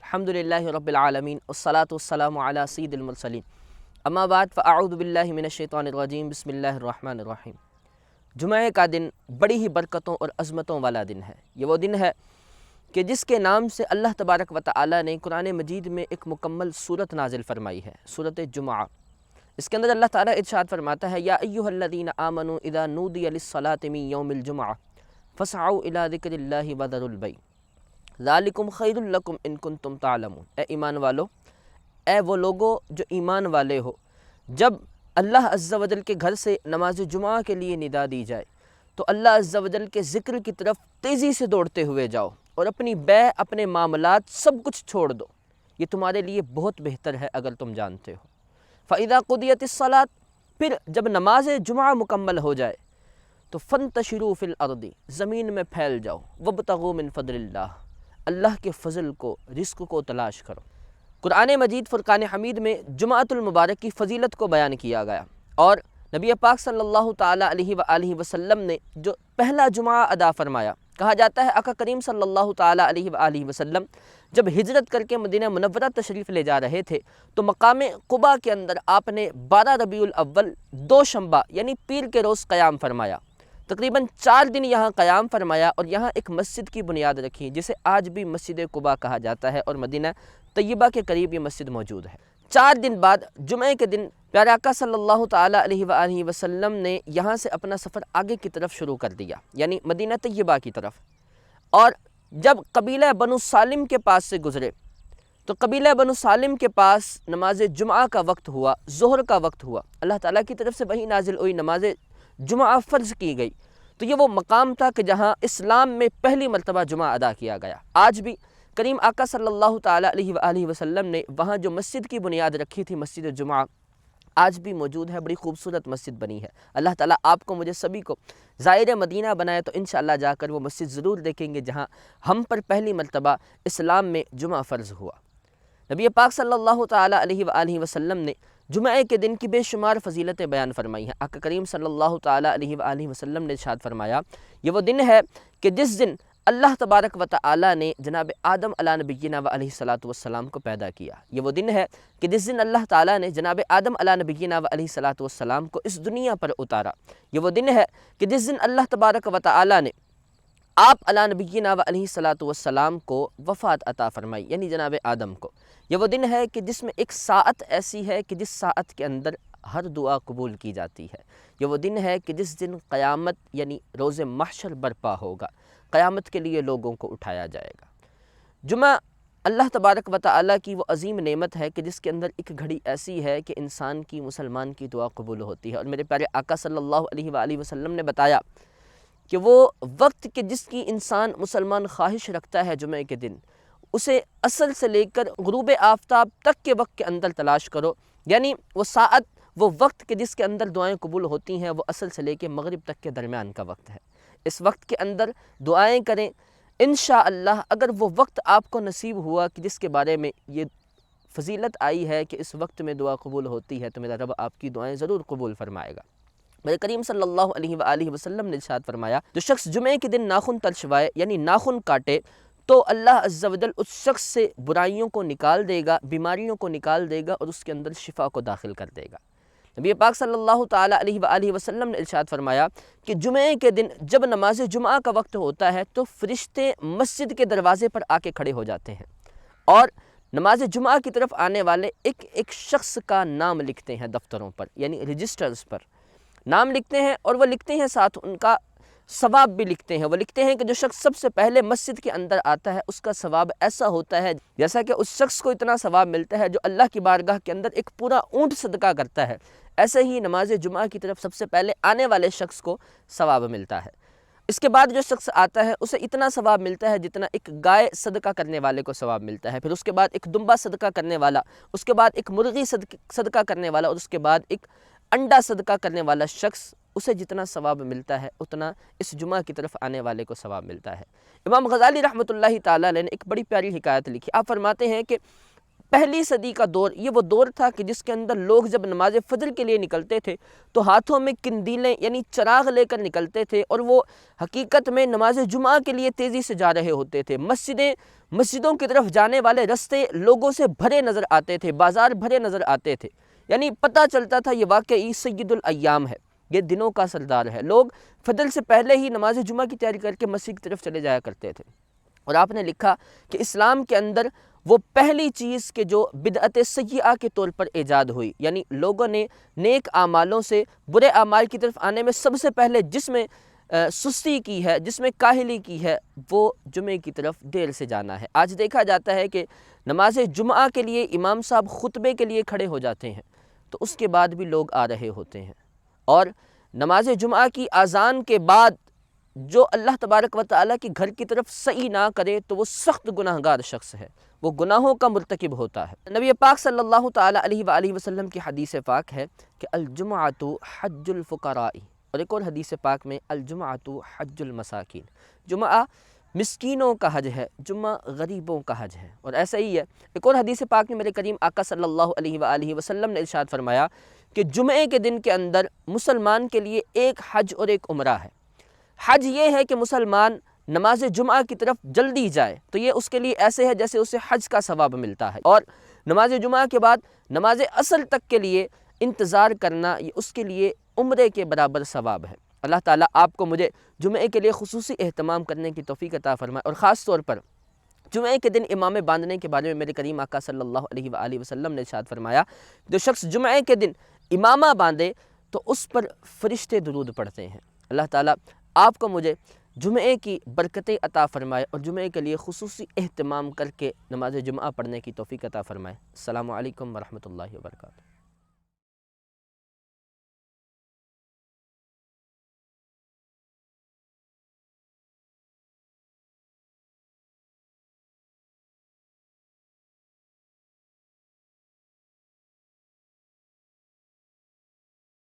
الحمدللہ رب العالمین والصلاة والسلام علی سید المرسلین اما بعد فاعوذ باللہ من الشیطان الرجیم بسم اللہ الرحمن الرحیم۔ جمعہ کا دن بڑی ہی برکتوں اور عظمتوں والا دن ہے۔ یہ وہ دن ہے کہ جس کے نام سے اللہ تبارک و تعالی نے قرآن مجید میں ایک مکمل سورت نازل فرمائی ہے، سورت جمعہ۔ اس کے اندر اللہ تعالیٰ ارشاد فرماتا ہے یا ایھا الذین آمنوا اذا نودی للصلاۃ من یوم الجمعہ فاسعوا الی ذکر اللہ وذروا البیع ذالکم خیر لکم ان کنتم تعلمون۔ اے ایمان والو، اے وہ لوگو جو ایمان والے ہو، جب اللہ عز و جل کے گھر سے نماز جمعہ کے لیے ندا دی جائے تو اللہ عز و جل کے ذکر کی طرف تیزی سے دوڑتے ہوئے جاؤ اور اپنی بے، اپنے معاملات سب کچھ چھوڑ دو، یہ تمہارے لیے بہت بہتر ہے اگر تم جانتے ہو۔ فَإِذَا قُضِيَتِ الصَّلَاةُ، پھر جب نماز جمعہ مکمل ہو جائے تو فَانْتَشِرُوا فِي الْأَرْضِ، زمین میں پھیل جاؤ، وَابْتَغُوا مِن فَضْلِ اللَّهِ، اللہ کے فضل کو، رزق کو تلاش کرو۔ قرآن مجید فرقان حمید میں جمعۃ المبارک کی فضیلت کو بیان کیا گیا، اور نبی پاک صلی اللہ تعالیٰ علیہ وآلہ وسلم نے جو پہلا جمعہ ادا فرمایا، کہا جاتا ہے آقا کریم صلی اللہ تعالیٰ علیہ وآلہ وسلم جب ہجرت کر کے مدینہ منورہ تشریف لے جا رہے تھے تو مقام قباء کے اندر آپ نے 12 ربیع الاول دوشنبہ یعنی پیر کے روز قیام فرمایا، تقریباً 4 دن یہاں قیام فرمایا اور یہاں ایک مسجد کی بنیاد رکھی جسے آج بھی مسجد قباء کہا جاتا ہے، اور مدینہ طیبہ کے قریب یہ مسجد موجود ہے۔ 4 دن بعد جمعے کے دن پیارے آقا صلی اللہ تعالیٰ علیہ وآلہ وسلم نے یہاں سے اپنا سفر آگے کی طرف شروع کر دیا، یعنی مدینہ طیبہ کی طرف، اور جب قبیلہ بنو سالم کے پاس سے گزرے تو قبیلہ بنو سالم کے پاس نماز جمعہ کا وقت ہوا، ظہر کا وقت ہوا، اللہ تعالیٰ کی طرف سے وحی نازل ہوئی، نماز جمعہ فرض کی گئی، تو یہ وہ مقام تھا کہ جہاں اسلام میں پہلی مرتبہ جمعہ ادا کیا گیا۔ آج بھی کریم آقا صلی اللہ تعالیٰ علیہ وآلہ وسلم نے وہاں جو مسجد کی بنیاد رکھی تھی، مسجد جمعہ، آج بھی موجود ہے، بڑی خوبصورت مسجد بنی ہے۔ اللہ تعالیٰ آپ کو، مجھے سبھی کو زائر مدینہ بنائے تو انشاءاللہ جا کر وہ مسجد ضرور دیکھیں گے جہاں ہم پر پہلی مرتبہ اسلام میں جمعہ فرض ہوا۔ نبی پاک صلی اللہ تعالیٰ علیہ وآلہ وسلم نے جمعہ کے دن کی بے شمار فضیلتیں بیان فرمائی ہیں۔ آقا کریم صلی اللہ تعالیٰ علیہ وآلہ وسلم نے ارشاد فرمایا، یہ وہ دن ہے کہ جس دن اللہ تبارک و تعالیٰ نے جناب آدم علیہ نبینا و علیہ السلام کو پیدا کیا۔ یہ وہ دن ہے کہ جس دن اللہ تعالیٰ نے جناب آدم علیہ نبینا و علیہ السلام کو اس دنیا پر اتارا۔ یہ وہ دن ہے کہ جس دن اللہ تبارک و تعالیٰ نے آپ علیہ نبینا و علیہ السلام کو وفات عطا فرمائی، یعنی جناب آدم کو۔ یہ وہ دن ہے کہ جس میں ایک ساعت ایسی ہے کہ جس ساعت کے اندر ہر دعا قبول کی جاتی ہے۔ یہ وہ دن ہے کہ جس دن قیامت یعنی روز محشر برپا ہوگا، قیامت کے لیے لوگوں کو اٹھایا جائے گا۔ جمعہ اللہ تبارک و تعالیٰ کی وہ عظیم نعمت ہے کہ جس کے اندر ایک گھڑی ایسی ہے کہ انسان کی، مسلمان کی دعا قبول ہوتی ہے، اور میرے پیارے آقا صلی اللہ علیہ وآلہ وسلم نے بتایا کہ وہ وقت کہ جس کی انسان مسلمان خواہش رکھتا ہے جمعے کے دن، اسے اصل سے لے کر غروب آفتاب تک کے وقت کے اندر تلاش کرو، یعنی وہ ساعت، وہ وقت کہ جس کے اندر دعائیں قبول ہوتی ہیں وہ اصل سے لے کے مغرب تک کے درمیان کا وقت ہے۔ اس وقت کے اندر دعائیں کریں، انشاءاللہ اگر وہ وقت آپ کو نصیب ہوا کہ جس کے بارے میں یہ فضیلت آئی ہے کہ اس وقت میں دعا قبول ہوتی ہے، تو میرا رب آپ کی دعائیں ضرور قبول فرمائے گا۔ میرے کریم صلی اللہ علیہ وآلہ وسلم نے ارشاد فرمایا، جو شخص جمعے کے دن ناخن ترشوائے یعنی ناخن کاٹے تو اللہ عز و جل اس شخص سے برائیوں کو نکال دے گا، بیماریوں کو نکال دے گا اور اس کے اندر شفا کو داخل کر دے گا۔ نبی پاک صلی اللہ تعالیٰ علیہ وآلہ وسلم نے ارشاد فرمایا کہ جمعے کے دن جب نماز جمعہ کا وقت ہوتا ہے تو فرشتے مسجد کے دروازے پر آ کے کھڑے ہو جاتے ہیں اور نماز جمعہ کی طرف آنے والے ایک ایک شخص کا نام لکھتے ہیں دفتروں پر، یعنی رجسٹرز پر نام لکھتے ہیں، اور وہ لکھتے ہیں ساتھ ان کا ثواب بھی لکھتے ہیں۔ وہ لکھتے ہیں کہ جو شخص سب سے پہلے مسجد کے اندر آتا ہے اس کا ثواب ایسا ہوتا ہے جیسا کہ اس شخص کو اتنا ثواب ملتا ہے جو اللہ کی بارگاہ کے اندر ایک پورا اونٹ صدقہ کرتا ہے، ایسے ہی نماز جمعہ کی طرف سب سے پہلے آنے والے شخص کو ثواب ملتا ہے۔ اس کے بعد جو شخص آتا ہے اسے اتنا ثواب ملتا ہے جتنا ایک گائے صدقہ کرنے والے کو ثواب ملتا ہے، پھر اس کے بعد ایک دمبا صدقہ کرنے والا، اس کے بعد ایک مرغی صدقہ کرنے والا، اور اس کے بعد ایک انڈا صدقہ کرنے والا شخص، اسے جتنا ثواب ملتا ہے اتنا اس جمعہ کی طرف آنے والے کو ثواب ملتا ہے۔ امام غزالی رحمۃ اللہ تعالیٰ علیہ نے ایک بڑی پیاری حکایت لکھی۔ آپ فرماتے ہیں کہ پہلی صدی کا دور یہ وہ دور تھا کہ جس کے اندر لوگ جب نماز فجر کے لیے نکلتے تھے تو ہاتھوں میں قندیلیں یعنی چراغ لے کر نکلتے تھے، اور وہ حقیقت میں نماز جمعہ کے لیے تیزی سے جا رہے ہوتے تھے۔ مسجدوں کی طرف جانے والے رستے لوگوں سے بھرے نظر آتے تھے، بازار بھرے نظر آتے تھے، یعنی پتہ چلتا تھا یہ واقعی سید الایام ہے، یہ دنوں کا سردار ہے۔ لوگ فجر سے پہلے ہی نماز جمعہ کی تیاری کر کے مسجد کی طرف چلے جایا کرتے تھے۔ اور آپ نے لکھا کہ اسلام کے اندر وہ پہلی چیز کہ جو بدعت سیئہ کے طور پر ایجاد ہوئی، یعنی لوگوں نے نیک اعمالوں سے برے اعمال کی طرف آنے میں سب سے پہلے جس میں سستی کی ہے، جس میں کاہلی کی ہے، وہ جمعے کی طرف دیر سے جانا ہے۔ آج دیکھا جاتا ہے کہ نماز جمعہ کے لیے امام صاحب خطبے کے لیے کھڑے ہو جاتے ہیں تو اس کے بعد بھی لوگ آ رہے ہوتے ہیں، اور نماز جمعہ کی اذان کے بعد جو اللہ تبارک و تعالیٰ کی گھر کی طرف سعی نہ کرے تو وہ سخت گناہ گار شخص ہے، وہ گناہوں کا مرتکب ہوتا ہے۔ نبی پاک صلی اللہ تعالیٰ علیہ وآلہ وسلم کی حدیث پاک ہے کہ الجمعۃ حج الفقراء، اور ایک اور حدیث پاک میں الجمعۃ حج المساکین، جمعہ مسکینوں کا حج ہے، جمعہ غریبوں کا حج ہے۔ اور ایسا ہی ہے ایک اور حدیث پاک میں میرے کریم آقا صلی اللہ علیہ وآلہ وسلم نے ارشاد فرمایا کہ جمعے کے دن کے اندر مسلمان کے لیے ایک حج اور ایک عمرہ ہے۔ حج یہ ہے کہ مسلمان نماز جمعہ کی طرف جلدی جائے تو یہ اس کے لیے ایسے ہے جیسے اسے حج کا ثواب ملتا ہے، اور نماز جمعہ کے بعد نماز عصر تک کے لیے انتظار کرنا یہ اس کے لیے عمرے کے برابر ثواب ہے۔ اللہ تعالیٰ آپ کو مجھے جمعے کے لیے خصوصی اہتمام کرنے کی توفیق عطا فرمائے، اور خاص طور پر جمعے کے دن امامے باندھنے کے بارے میں میرے کریم آقا صلی اللہ علیہ وآلہ وسلم نے ارشاد فرمایا جو شخص جمعے کے دن امامہ باندھے تو اس پر فرشتے درود پڑھتے ہیں۔ اللہ تعالیٰ آپ کو مجھے جمعے کی برکتیں عطا فرمائے اور جمعے کے لیے خصوصی اہتمام کر کے نماز جمعہ پڑھنے کی توفیق عطا فرمائے۔ السلام علیکم ورحمۃ اللہ وبرکاتہ۔